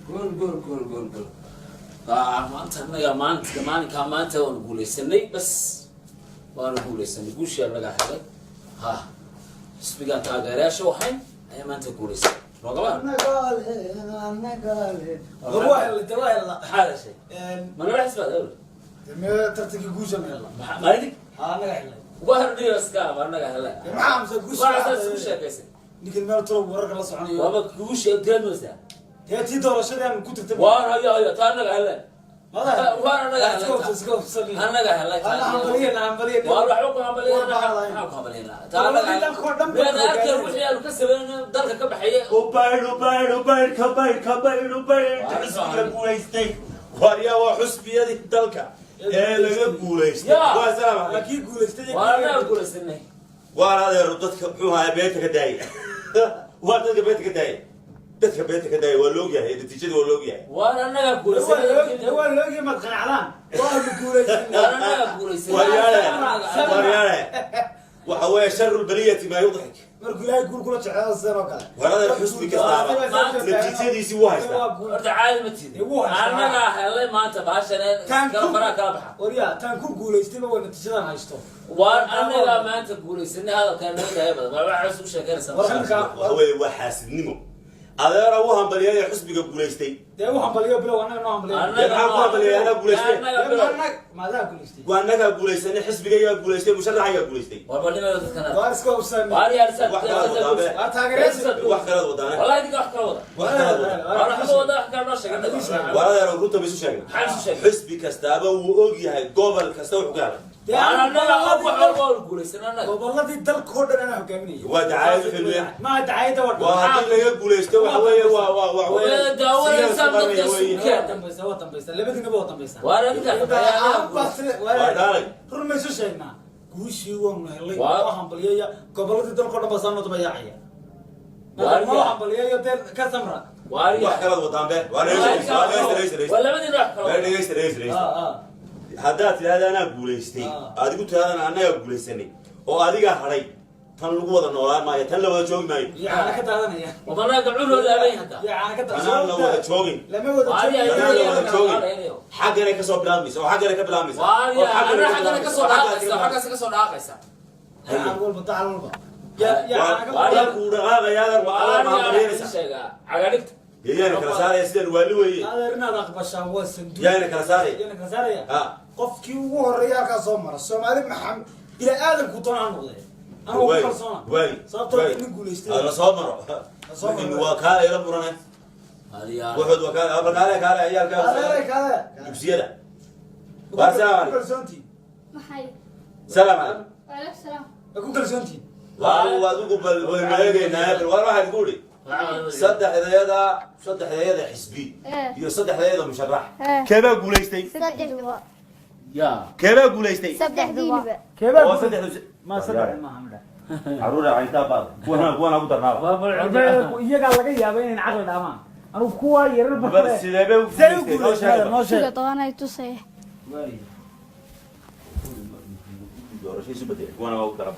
قول ما أنت يا ما أنت كمان أنت ونقول السنة بس ونقول السنة قول شيء لقى حاجة ها سبيكان تاجريش وحين أي ما أنت تقول السنة أنا قال والله اللي ترى يلا هذا شيء ما أنا أحس بهذا ما ترتقي جوجا يلا ما يدك أنا قال وهر دي اسكا ما أنا قال ما عمس جوجا وهذا سوشة كيسة لكن ما تروح ورق الله سبحانه وما جوشة تلمسها هي تدور شيء أنا كنت تبغى وأنا هيا تانا قال هذا وأنا قال أنا قال أنا عملية والله حكم عملية أنا حكم عملية تانا قال أنا أكثر وحيا الكسبان دارك كبحية وباير كباير حسبي قوليستي واريا وحسبي هذه الدلكة إيه لقى قوليستي وسلام أكيد قوليستي وأنا أقول السنة وأنا ردتك بحوها بيتك داي وأنت بيتك داي dadka beenta ka daay waa looga yahay natiijadu waa looga yahay waana anaga guulaysan waa looga ma qanaclaan waa guulaysan waana anaga guulaysan wariyaale waxa weeye sharru baliyati ma yudhik markuu ilaahay guul kula jecel sano kale warada xusbi kastaaba natiijadiisi waa haystaa horta caadi ma tiid anaga helay maanta baashan kala fara kala baxa wariya tan ku guulaystay waa natiijadan haysto waan anaga maanta guulaysanay hadalkan naga badan waxa soo sheeganaysa waxa weeye waa xaasidnimo adeera uu hambaliyo xusbiga guuleystay de uu hambaliyo bilow anaga noo hambaliyo anaga hambaliyo anaga guuleystay maada guuleystay waa anaga guuleysanay xisbiga ayaa guuleystay musharaxa guuleystay waa badnimada dadkana waa iska usaan waa yaarsan wax kala wadaan wallahi diga wax kala wada wax kala sheegay walaal runta bisu sheegay xisbi kastaaba uu og yahay gobol kasta wuxuu ka أنا أقول قوليسن أنا والله دي دل كودر أنا حكمني ودعاية حلوة ما دعاية ورد وهذا اللي يقول يستوى هوية وهوية دعوة سامد السكر تنبيسة وتنبيسة اللي بدي نبغى تنبيسة وأنا كده بس وأنا رمي شو شيءنا كوشي ومهلي وهم بليا قبل دي دل كودر بس أنا تبغى يعيا ما هم بليا يدل كسمرة وحكي وطن به ولا بدي نروح haddaad tiraahdo anaa guulaystay adigu tiraahdo anaga guulaysanay oo adiga haray tan lagu wada noolaan maayo tan la wada joogi maayo yaana ka taadanaya wadana gabdhuhu leeyahay hada yaana ka taadanaya la wada joogin lama wada joogin xagana ka soo bilaabmaysa oo xagana ka bilaabmaysa oo xagana ka soo dhaaqaysa xagana ka soo dhaaqaysa aan walba taal walba ya ku dhaqaaqayaan waa ma mareynaysa sheega cagadhigta يانا كرسارة سيدنا والوي هذا رنا ذاك بشام وسندو يانا كرسارة ها قف كي وهريا كاسومر الصومالي محمد الى ادم كنتون عنو انا هو كرسونا وي صابتو اني غوليستي انا صومر لكن وكاله الى برنا وحد وكاله ابا كاله عيال كاله جبسيده وارسال كرسونتي محي سلام عليكم وعليكم السلام اكو كرسونتي وادو بالماغينا بالواحد يقولي صدح هذا حسبي يصدح هذا مشرح كيف قوليستي يا كيف قوليستي صدح ديني كيف صدح ما صدح ما حمله عروره عيدا بعض وانا ابو درنا iyaga laga yaabay in aqal dhamaan anu kuwa yarar bas sideebay noo sheeg tobanay tusay doorasho isu bedel وانا ابو درنا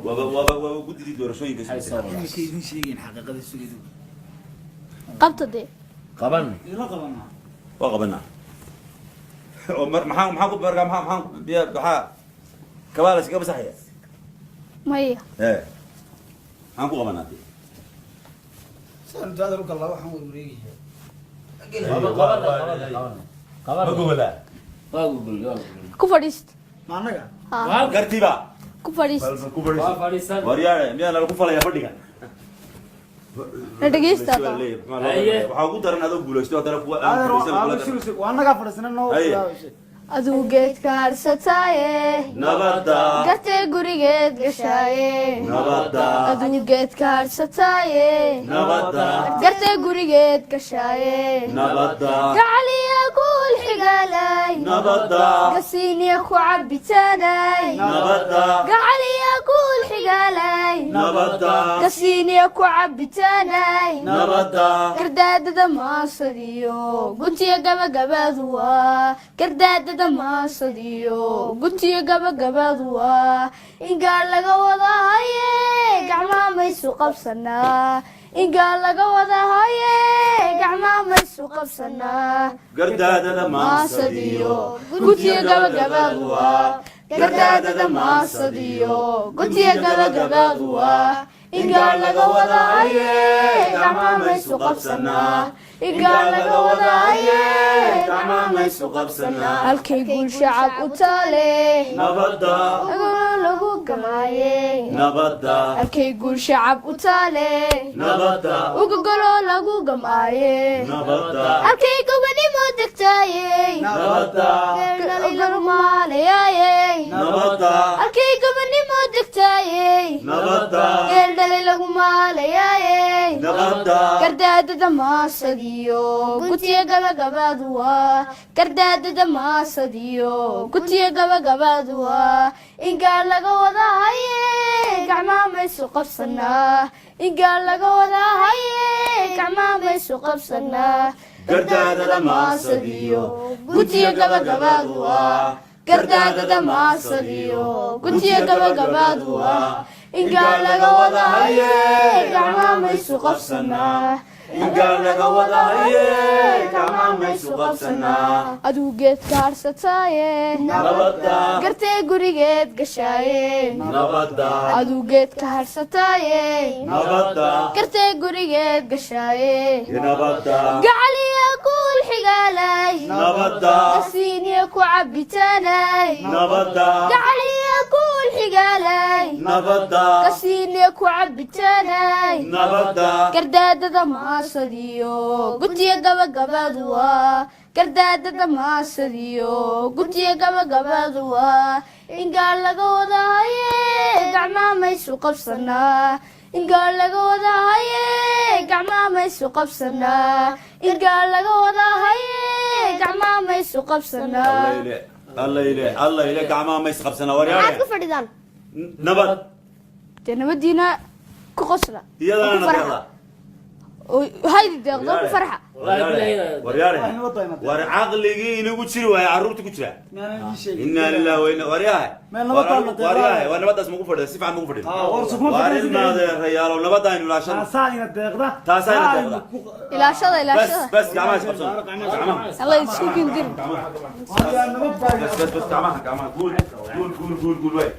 وابا guddi doorashooyinka idin sheegeen xaqiiqada sugeedu qabta de qaban ila qabana waa qabana عمر maxaan ku barga maxaan biya waxa kabaalas ka basaxaya maya maxaan ku qabanaatay san daadar u kala waxaan wareegaya qaban gobala ku fadhiist ma anaga gartiba ku fadhiist wariyaale miyaan la ku falaya fadhiga la dhageysta waxaa ugu daran adoo guulaysto hadana kuwa aan guulaysan waa anaga fadhiisana noo aduu geedka harsataaye nabada gartee gurigeed gashaaye nabada aduu geedka harsataaye nabada gartee gurigeed gashaaye nabada gacaliya guul xigaalay nabada gasiiniya ku cabitaanay nabada gacaliya guul xigaalay nabada gasiiniya ku cabitaanay nabada gardaadada maasadiyo guntiya gabagabaadu waa gardaadada maasadiyo guntiya gabagabaadu waa in gaar laga wadahaye gacmaha maysu qabsanaa ingaa laga wada haye gacmaa maysu qabsanaa gardaadada maasadiyo gutiya gabagabaduwa gardaadada maasadiyo gutiya gabagabaduwa ingaa laga wada haye gacmaa maysu qabsanaa ingaa laga wada haye gacmaa maysu qabsanaa halkay guul shacab u taale nabadda lagu gamaaye nabadda halkay guul shacab u taale nabadda ugogolo lagu gamaaye nabadda halkay gobanimo degtaaye nabadda garmaalayaaye nabadda halkay gobanimo degtaaye nabadda geeldhali lagu maalayaaye nabadda gardaadada maasadiyo gutiya gabagabaduwa gardaadada maasadiyo gutiya gabagabaduwa ingaa laga wada haye gacmaa maysu qabsanaa ingaa laga wada haye gacmaa maysu qabsanaa gardaadada maasadiyo gutiya gabagabaduwa gardaadada maasadiyo gutiya gabagabaduwa ingaa laga wada haye gacmaa maysu qabsanaa ingaa laga wada haye gacmaa maysu qabsanaa aduu geedka harsataaye nabadda gartee gurigeed gashaaye nabadda aduu geedka harsataaye nabadda gartee gurigeed gashaaye nabadda gacaliya kuul xigaalay nabadda asiiniya ku cabitaanay nabadda gacaliya kuul xigaalay nabadda asiiniya ku cabitaanay nabadda gardaadada maasadiyo gutiya gabagabaduwa gardaadada maasadiyo gutiya gabagabaduwa ingaa laga wada haye gacmaa maysu qabsanaa ingaa laga wada haye gacmaa maysu qabsanaa ingaa laga wada haye gacmaa maysu qabsanaa allayle gacmaa mays qabsanaa maxaad waryaane ku fadhidaan nabad dee nabadiina ku qosla iyadana ku farxa. nadeeda haydi deeqdo ku farxa waryaane war caqligii inagu jiri waaya carruurta ku jira inaa lillahi wa inna waryahay waryahay war nabadaas magu fadhida si fiican magu fadhida war ilmaadeerayaalow nabadda aynu ilaashano taasayna deeqda taasayna deeqda ilaashada bas ilaashada bas gacmaha is qabsano gacmaha alla isku gindir بس gacmaha قول way